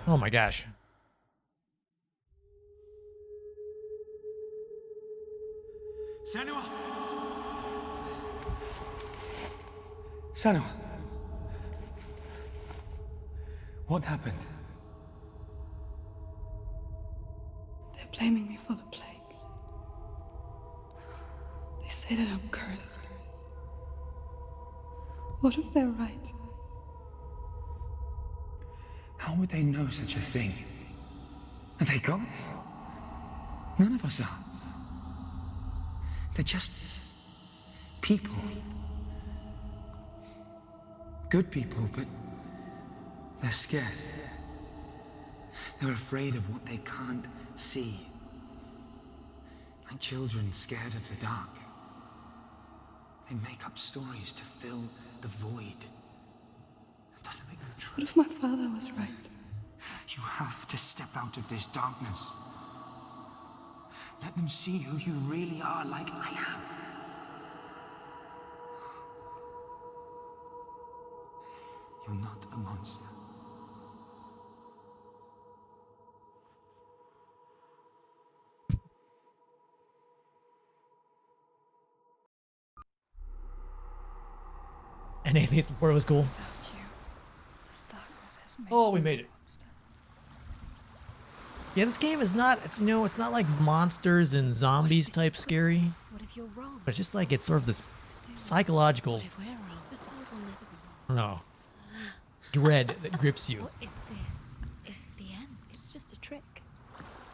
Oh my gosh. Senua! Senua! What happened? They're blaming me for the plague. They say that I'm cursed. What if they're right? How would they know such a thing? Are they gods? None of us are. They're just people. Good people, but they're scared. They're afraid of what they can't see. Like children scared of the dark. They make up stories to fill the void. That doesn't make them true. What if my father was right? You have to step out of this darkness. Let them see who you really are, like I have. You're not a monster. And atheist before it was cool. Without you, this darkness has made Oh, we me made a it. monster. Yeah, this game is not, it's, you know, it's not like monsters and zombies type scary. What if you're wrong? But it's just like, it's sort of this psychological, What if we're wrong? The sword will never be wrong. I don't know, dread that grips you. What if this is the end? It's just a trick.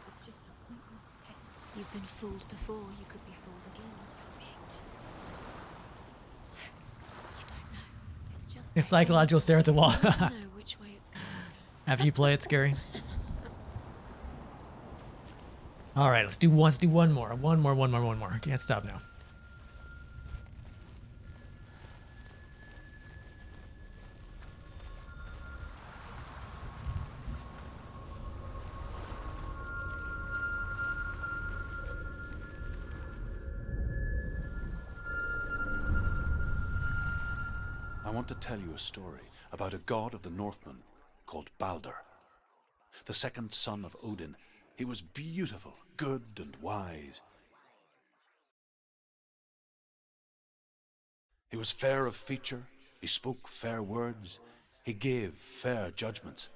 It's just a pointless test. You've been fooled before. You could be fooled again. You're being tested. You don't know. It's just It's psychological stare at the wall. you don't know which way it's going to go. After you play it, scary. All right, let's do one more. One more. Can't stop now. I want to tell you a story about a god of the Northmen called Balder. The second son of Odin. He was beautiful, good, and wise. He was fair of feature, he spoke fair words, he gave fair judgments.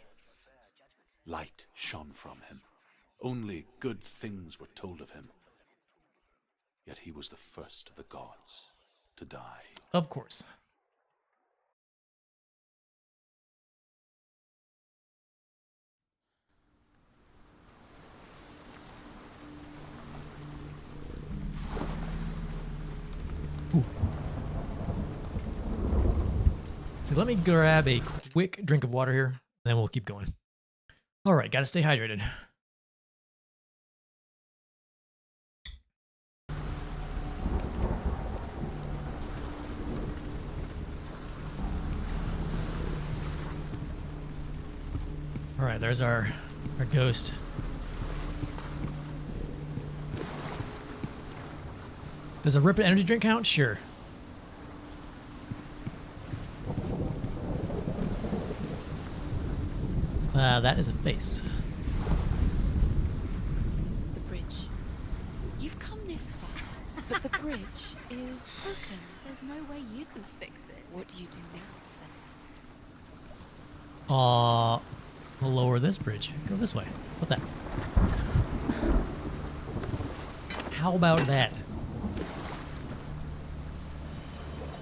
Light shone from him. Only good things were told of him. Yet he was the first of the gods to die. Of course. Ooh. So let me grab a quick drink of water here, and then we'll keep going. All right, gotta stay hydrated. All right, there's our ghost. Does a rip an energy drink count? Sure. That is a face. The bridge. You've come this far, but the bridge is broken. There's no way you can fix it. What do you do now, Senua? We'll lower this bridge. Go this way. What's that? How about that?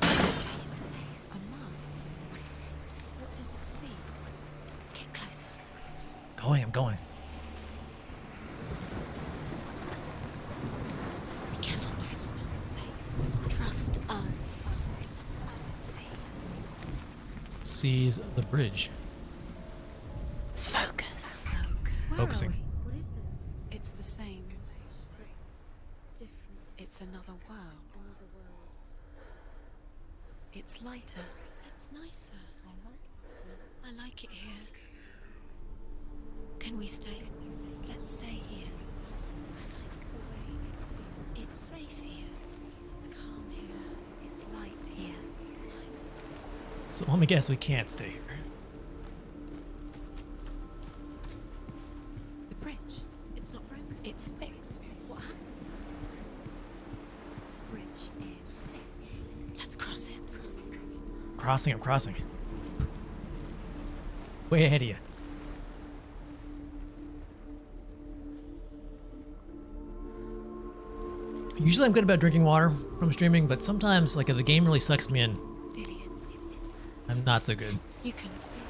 His face. A mask. What is it? What does it see? Get closer. I'm going. Be careful where it's not safe. Trust us. Doesn't see. Sees the bridge. Focus. Focusing. What is this? It's the same. Different. It's another world. Another world. It's lighter. It's nicer. I like this one. I like it here. Can we stay? Let's stay here. I like the way it's safe here. It's calm here. It's light here. It's nice. So let me guess, we can't stay here. crossing, I'm crossing. Way ahead of you. Usually I'm good about drinking water from streaming, but sometimes, like, if the game really sucks me in, Dillian is in there. I'm not so good. You can feel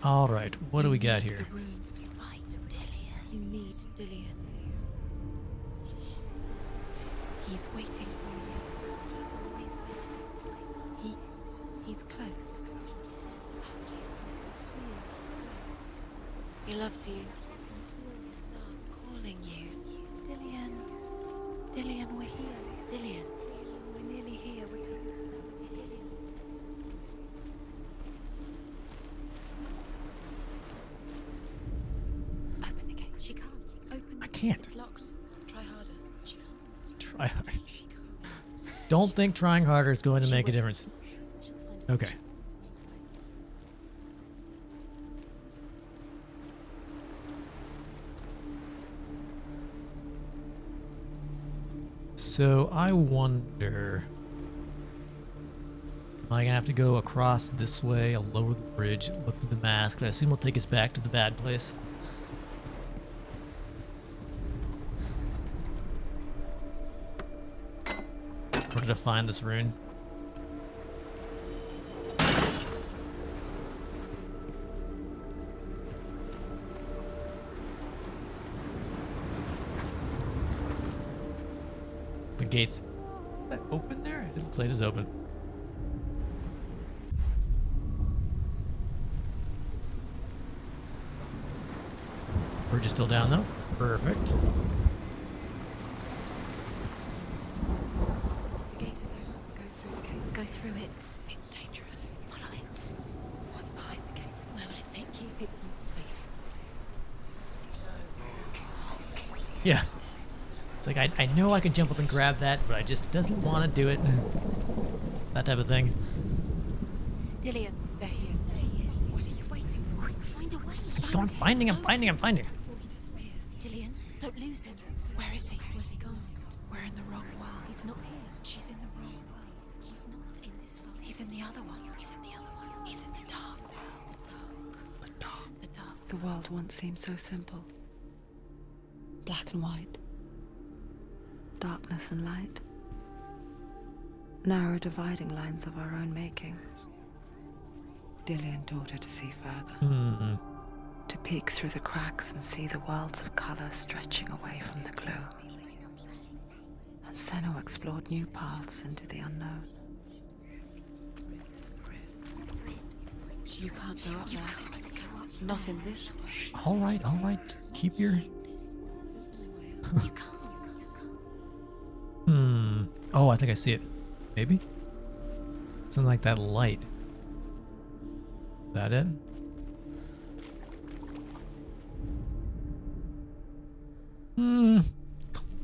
Alright, what do we got need here? the runes to fight Dillian. You need Dillian. He's waiting for you. He always said he's close. He cares about you. He feels close. He loves you. He feels love calling you. Dillian. Dillian, we're here. Dillian. We're nearly here. We're coming. Dillian. Open the gate. She can't. Open the I can't. It's locked. Try harder. She can't. Try hard. She can't. Don't think trying harder is going to make a difference. She'll find a Okay. way. So I wonder, am I gonna have to go across this way? I'll lower the bridge, look through the mask. I assume it'll take us back to the bad place. Where did I find this rune? The gates. Is that open there? It looks like it is open. Bridge is still down though. Perfect. The gate is open. Go through the gate. Go through it. It's dangerous. Follow it. What's behind the gate? Where will it take you? It's not safe. Yeah. It's like I know I can jump up and grab that, but I just doesn't want to do it. That type of thing. Dillian. There he is. There he is. What are you waiting for? Quick, find a way. Go on, finding him, finding him, finding him. Before he disappears. Dillian, don't lose him. Where is he? Where's he gone? We're in the wrong world. He's not here. She's in the wrong world. He's not in this world. He's in the other one. He's in the other one. He's in the dark world. The dark. The dark. The dark. The world once seemed so simple. Black and white. Darkness and light. Narrow dividing lines of our own making. Dillian taught her to see further. To peek through the cracks and see the worlds of color stretching away from the gloom. And Senua explored new paths into the unknown. You can't go up there. Not in this way. All right. Keep your. You can't. Oh, I think I see it. Maybe? Something like that light. Is that it?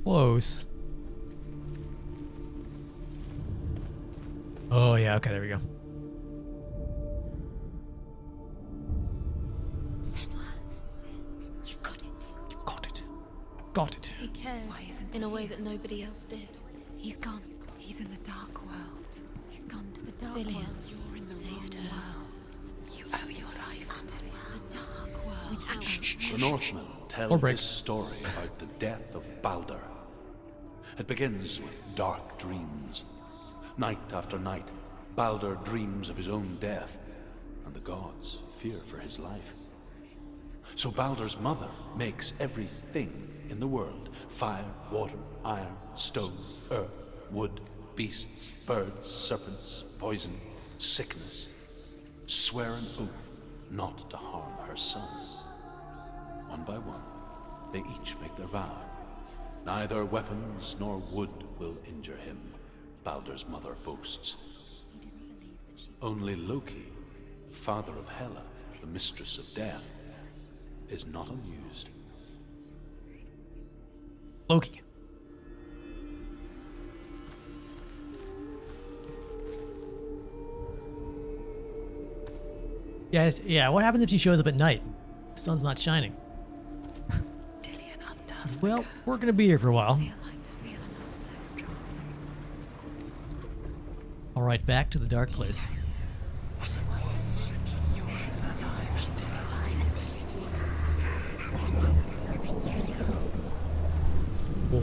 Close. Oh, yeah, okay, there we go. Senua, you've got it. Got it. Got it. He cared in a way that nobody else did. He's gone. He's in the dark world. He's gone to the dark world. You're in the wrong world. You owe your life to the dark world. Without The Northmen tell Or break. this story about the death of Balder. It begins with dark dreams. Night after night, Balder dreams of his own death, and the gods fear for his life. So Balder's mother makes everything in the world: fire, water, iron, stone, earth, wood, beasts, birds, serpents, poison, sickness, swear an oath not to harm her sons. One by one, they each make their vow. Neither weapons nor wood will injure him, Balder's mother boasts. Only Loki, father of Hela, the mistress of death, is not amused. Loki. Yeah, what happens if she shows up at night? The sun's not shining. Dillian undoes the Well, curse. we're gonna be here for a while. feel like to feel a love so strong. All right, back to the dark place. Whoa.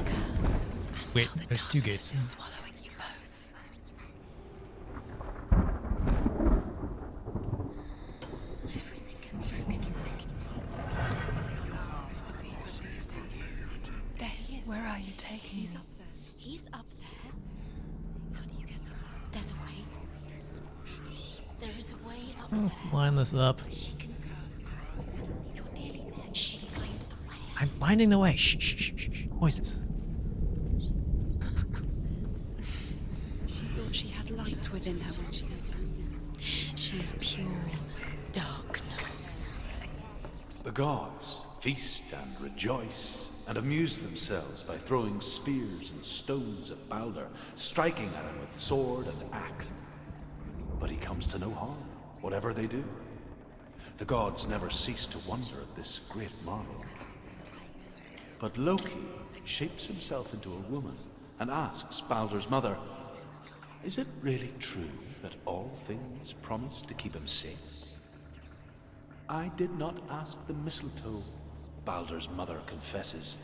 Curse. Wait, How the there's two darkness gates. is swallowing you both. There he is. Where are you taking me? He's up there. He's up there. How do you get up? There's a way. There is a way up Let's there. line this up. She can cast. You're nearly there. She can find the way. I'm finding the way. Shh, shh, shh, shh. Voices. She thought she had light within her when she was young. She is pure darkness. The gods feast and rejoice and amuse themselves by throwing spears and stones at Balder, striking at him with sword and axe. But he comes to no harm, whatever they do. The gods never cease to wonder at this great marvel. But Loki shapes himself into a woman and asks Balder's mother, "Is it really true that all things promise to keep him safe?" "I did not ask the mistletoe," Balder's mother confesses.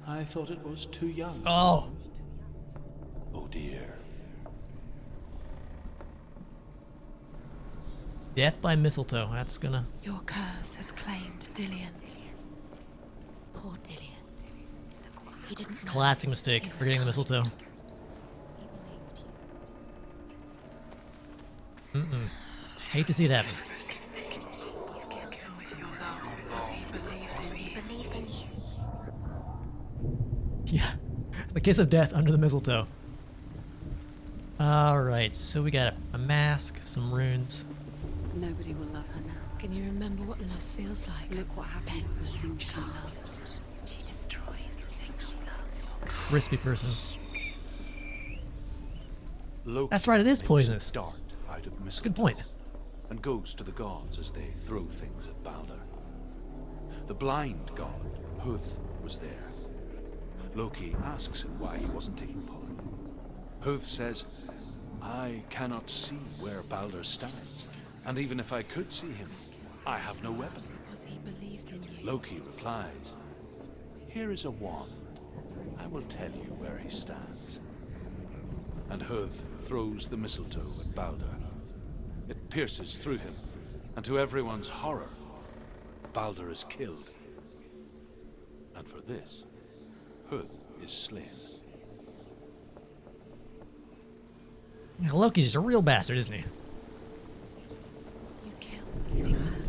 "I thought it was too young." Oh. Oh dear. Death by mistletoe. That's gonna... Your curse has claimed Dillion. Poor Dillion. He didn't know Classic mistake. he was Forgetting the coming. mistletoe. He believed you. Hate to see it happen. Yeah. The kiss of death under the mistletoe. Alright, so we got a mask, some runes. Nobody will love her now. Can you remember what love feels like? Look what happens to the things she can't. loves. She destroys the things she loves. Crispy person. Loki That's right, it is makes a poisonous. dart out of mistletoe Good point. and goes to the gods as they throw things at Balder. The blind god, Huth, was there. Loki asks him why he wasn't taking part. Huth says, "I cannot see where Balder stands, and even if I could see him, I have no weapon." Because he believed in you. Loki replies, "Here is a wand. I will tell you where he stands." And Huth throws the mistletoe at Balder. It pierces through him, and to everyone's horror, Balder is killed. And for this, Huth is slain. Loki's just a real bastard, isn't he? You kill the things that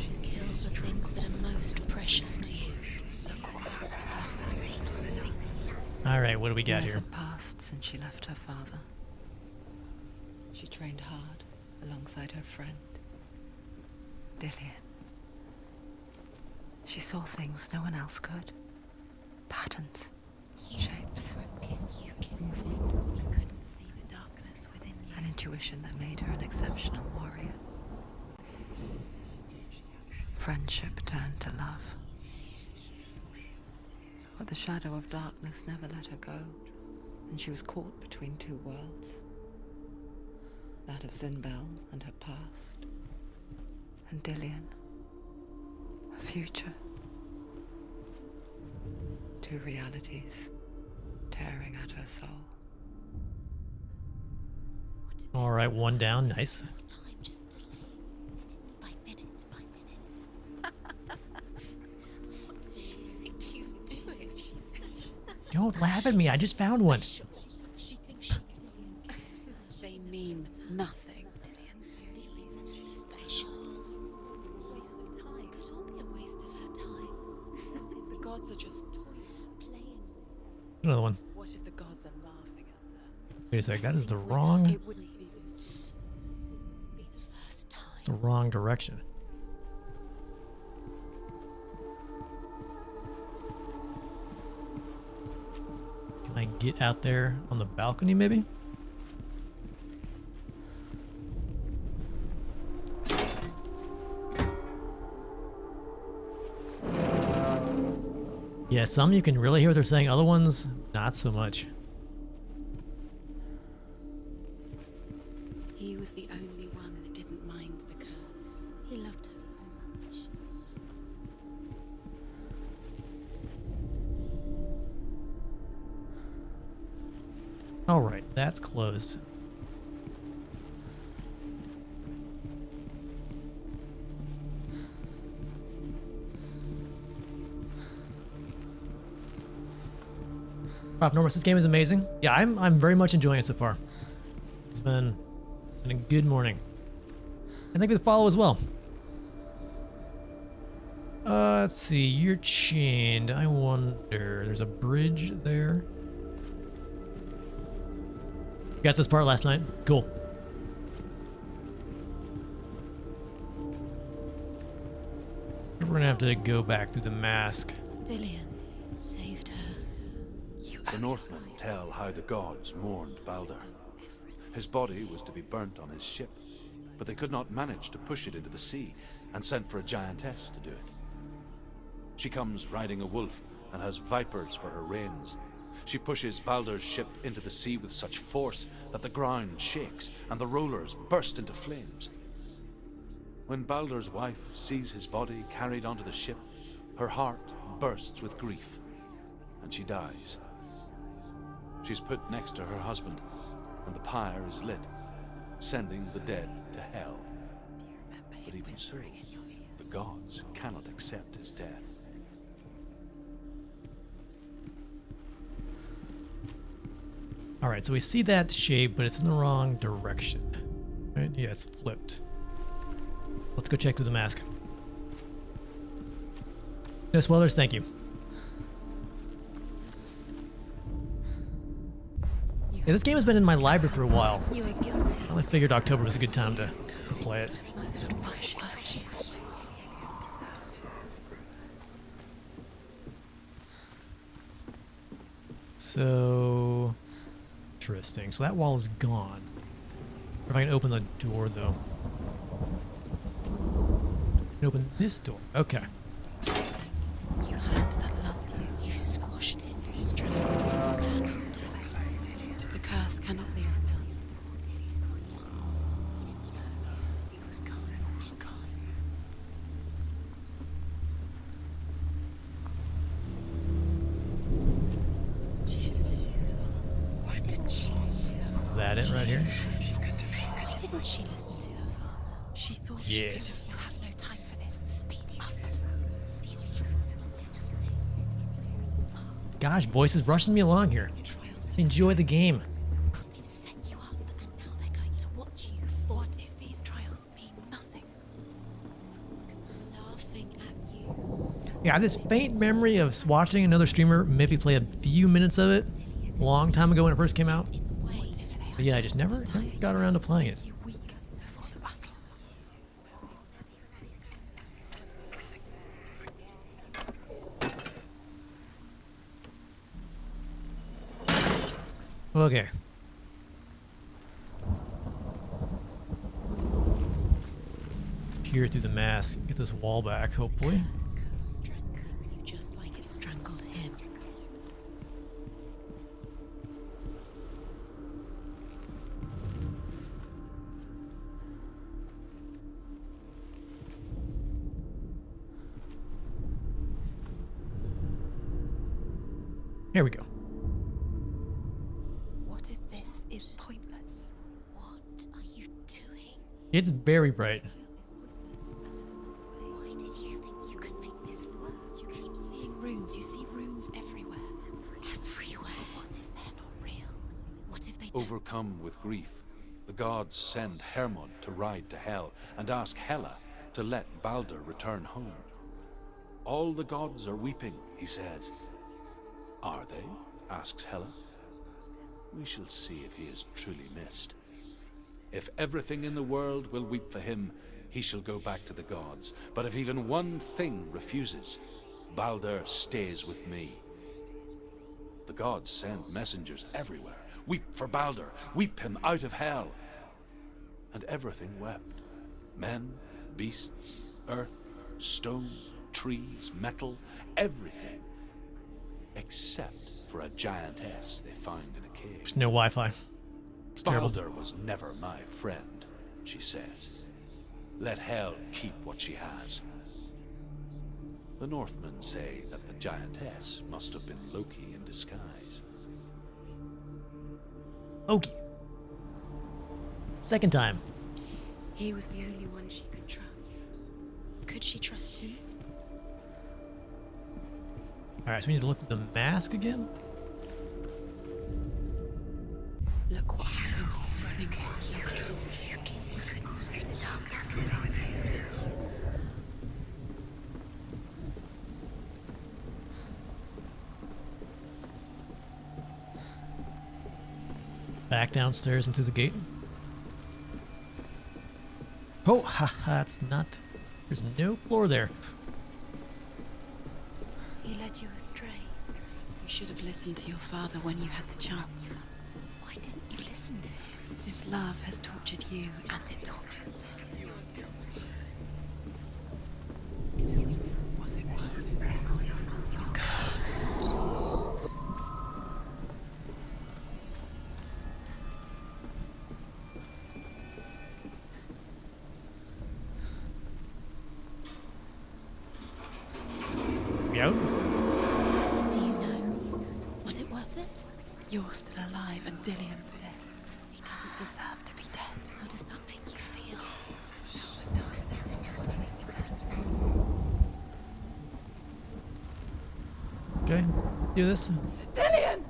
you kill the things that are most precious to you. Alright, what do we got Years here? had passed since she left her father. She trained hard alongside her friend, Dillion. She saw things no one else could. Patterns, shapes, You couldn't see the darkness within you. an intuition that made her an exceptional warrior. Friendship turned to love. But the shadow of darkness never let her go, and she was caught between two worlds. That of Zinbel and her past, and Dillion, her future. Two realities tearing at her soul. Alright, one down, nice. Time just delayed, by minute by minute. What does she think she's doing? Don't laugh at me, I just found one. She thinks she can. They mean nothing. Dillion's the only reason she's special. Waste of time. Could all be a waste of her time. What if the gods are just playing? Another one. What if the gods are laughing at her? Wait a sec, that is the wrong... It wouldn't be this. Be the first time. It's the wrong direction. Can I get out there on the balcony, maybe? Yeah, some you can really hear what they're saying, other ones, not so much. He was the only one that didn't mind the curse. He loved her so much. Alright, that's closed. Prof. Normus, this game is amazing. Yeah, I'm very much enjoying it so far. It's been a good morning. And thank you for the follow as well. Let's see, you're chained. I wonder, there's a bridge there. Got this part last night. Cool. We're gonna have to go back through the mask. Dillian saved her. The Northmen tell how the gods mourned Balder. His body was to be burnt on his ship, but they could not manage to push it into the sea and sent for a giantess to do it. She comes riding a wolf and has vipers for her reins. She pushes Balder's ship into the sea with such force that the ground shakes and the rollers burst into flames. When Balder's wife sees his body carried onto the ship, her heart bursts with grief, and she dies. She's put next to her husband, and the pyre is lit, sending the dead to hell. But even so, the gods cannot accept his death. Alright, so we see that shape, but it's in the wrong direction. Right? Yeah, it's flipped. Let's go check through the mask. No spoilers, thank you. Yeah, this game has been in my library for a while. You are guilty. Well, I figured October was a good time to play it. Was it worth it? So... interesting. So that wall is gone. If I can open the door, though. I can open this door. Okay. You had that loved you. You squashed it, strangled it. The curse cannot be undone. Is that it right here? Why didn't she listen to her father? She thought Yes. she would have no time for this. Speedy. Gosh, voice is rushing me along here. Enjoy the game. They've set you up, and now they're going to watch you. What if these trials mean nothing? Laughing at you. Yeah, I have this faint memory of watching another streamer maybe play a few minutes of it a long time ago when it first came out. But yeah, I just never got around to playing it. You weak before the battle. Okay. Peer through the mask, get this wall back, hopefully. Strangling you just like it strangled him. Here we go. What if this is pointless? What are you doing? It's very bright. Why did you think you could make this work? You keep seeing runes. You see runes everywhere. Everywhere. What if they're not real? What if they don't? Overcome with grief, the gods send Hermod to ride to Hell and ask Hela to let Balder return home. All the gods are weeping, he says. Are they? Asks Hela. We shall see if he is truly missed. If everything in the world will weep for him, he shall go back to the gods. But if even one thing refuses, Balder stays with me. The gods send messengers everywhere. Weep for Balder, weep him out of Hell. And everything wept. Men, beasts, earth, stone, trees, metal, everything. except for a giantess they find in a cave. There's no Wi-Fi. It's terrible. Balder was never my friend, she says. Let Hel keep what she has. The Northmen say that the giantess must have been Loki in disguise. Loki. Second time. He was the only one she could trust. Could she trust him? Alright, so we need to look at the mask again? Look what happens to the things he loved. Back downstairs and through the gate. Oh, haha, it's not. There's no floor there. He led you astray. You should have listened to your father when you had the chance. Why didn't you listen to him? This love has tortured you, and it tortures them. We out? Do you know? Was it worth it? You're still alive and Dillian's dead. He doesn't deserve to be dead. How does that make you feel? Okay, do this. Dillian!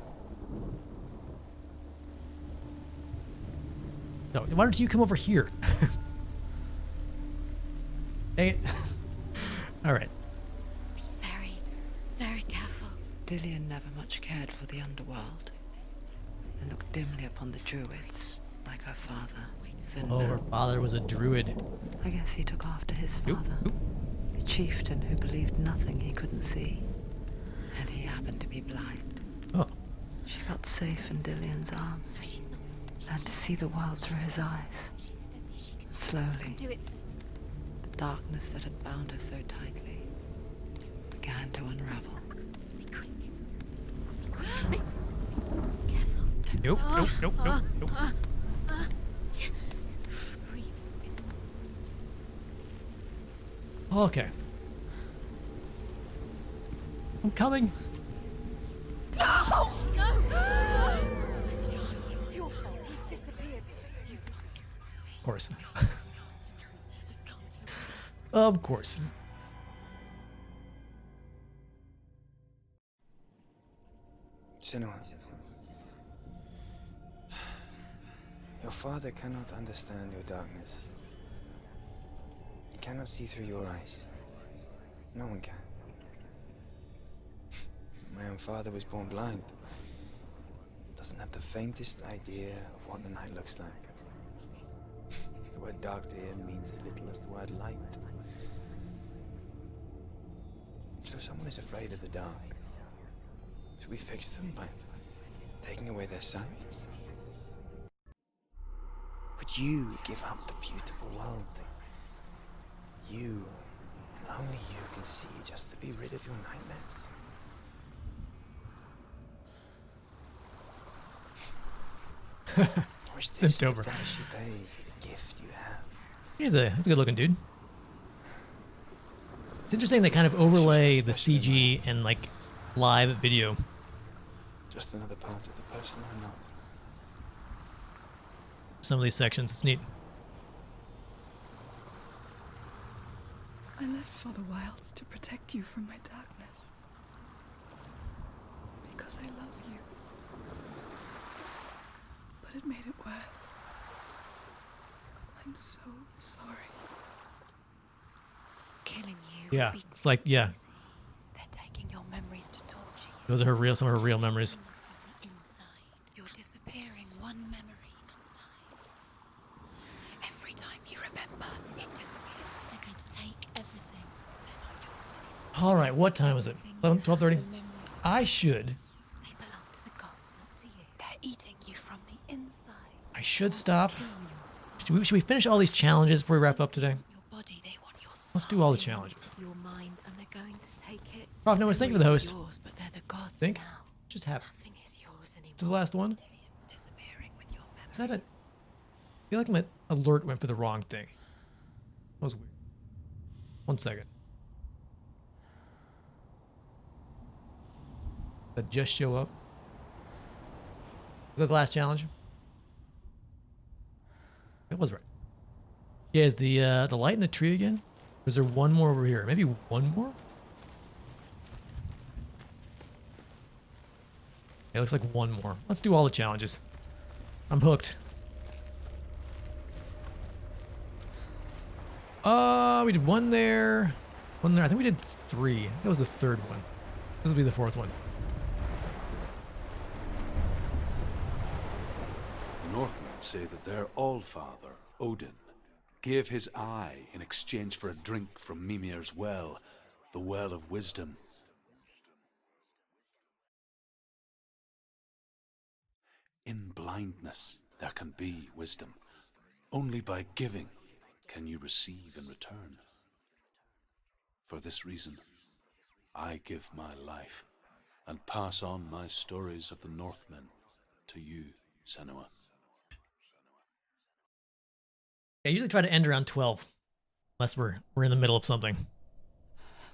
No, why don't you come over here? Hey. Alright. Be very, very careful. Dillian never much cared for the underworld and looked dimly upon the druids, like her father, Oh, her Senua. father was a druid. I guess he took after his father, Oop. a chieftain who believed nothing he couldn't see. And he happened to be blind. Oh. She felt safe in Dillian's arms, She's not. learned to see the world through his eyes. She's steady. She can Slowly, do it. the darkness that had bound her so tightly began to unravel. Be quick. Be quick. Careful. Nope, nope, nope, nope, nope. Breathe. Okay. I'm coming. No! Where's he gone? It's your fault. He's disappeared. You've lost him to the sea. Of course. Just come to me. Of course. Senua. Your father cannot understand your darkness. He cannot see through your eyes. No one can. My own father was born blind. Doesn't have the faintest idea of what the night looks like. The word dark to him means as little as the word light. So someone is afraid of the dark. Should we fix them by taking away their sight? Would you give up the beautiful world that you, and only you, can see just to be rid of your nightmares? Or is this Simped over. the price you pay for the gift you have? He's a good looking dude. It's interesting they kind of overlay the CG and like live video. Just another part of the person I love. Some of these sections. It's neat. I left for the wilds to protect you from my darkness. Because I love you. But it made it worse. I'm so sorry. Killing you. Yeah, would be it's like, yeah. easy. They're taking your memories to torture you. Those are some of her real memories. From the inside. You're disappearing one memory at a time. Every time you remember, it disappears. They're going to take everything. They're not yours anymore. All right, what time is it? 11, 12:30? The memories I should. They belong to the gods, not to you. They're eating you from the inside. I should stop. Killing your soul. Should we finish all these challenges before we wrap up today? Your body, they want your soul. Let's do all the They want challenges. Your mind, and they're going to take it. Prof Noah, thank you for the host. Yours, but they're the gods. think. Now, Just happened. nothing is yours anymore. To the last one. Dillian's disappearing with your memories. Is that a... I feel like my alert went for the wrong thing. That was weird. 1 second. Did that just show up? Was that the last challenge? It was right. Yeah, is the light in the tree again? Or is there one more over here? Maybe one more? Yeah, it looks like one more. Let's do all the challenges. I'm hooked. We did one there. One there. I think we did 3. That was the 3rd one. This will be the 4th one. The Northmen say that their Allfather, Odin, gave his eye in exchange for a drink from Mimir's well, the Well of Wisdom. In blindness, there can be wisdom. Only by giving can you receive in return. For this reason, I give my life and pass on my stories of the Northmen to you, Senua. I usually try to end around 12. Unless we're in the middle of something.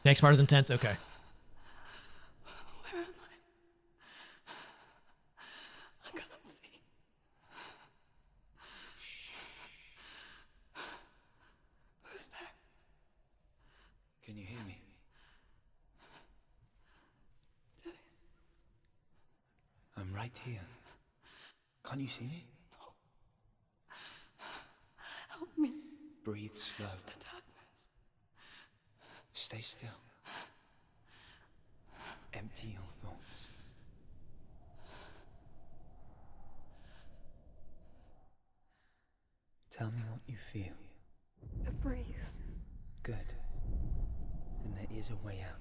Next part is intense. Okay. Where am I can't see. Who's there? Can you hear me? I'm right here. Can't you see me? Help me. Breathe slow. It's the darkness. Stay still. Empty your thoughts. Tell me what you feel. A breeze. Good. Then there is a way out.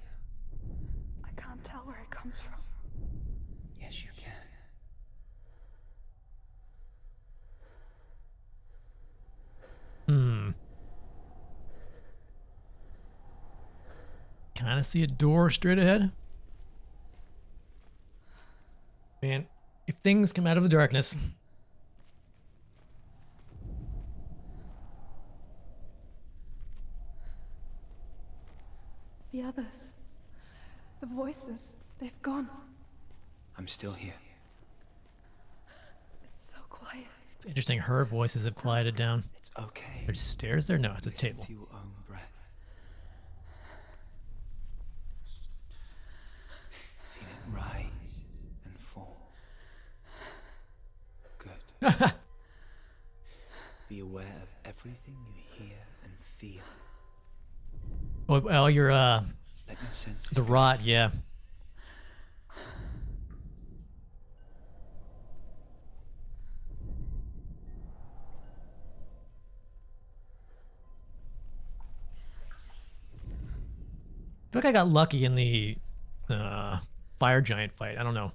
I can't tell where it comes from. Yes, you can. Kind of see a door straight ahead. Man, if things come out of the darkness. The others. The voices. They've gone. I'm still here. It's so quiet. It's interesting. Her voices have quieted down. It's okay. There's stairs there? No, it's a Listen table. to your own breath. Feel it rise and fall. Good. Be aware of everything you hear and feel. Oh, you're Let your senses the go. rot, yeah. I feel like I got lucky in the fire giant fight. I don't know.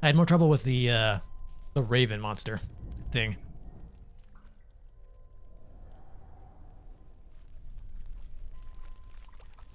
I had more trouble with the raven monster thing.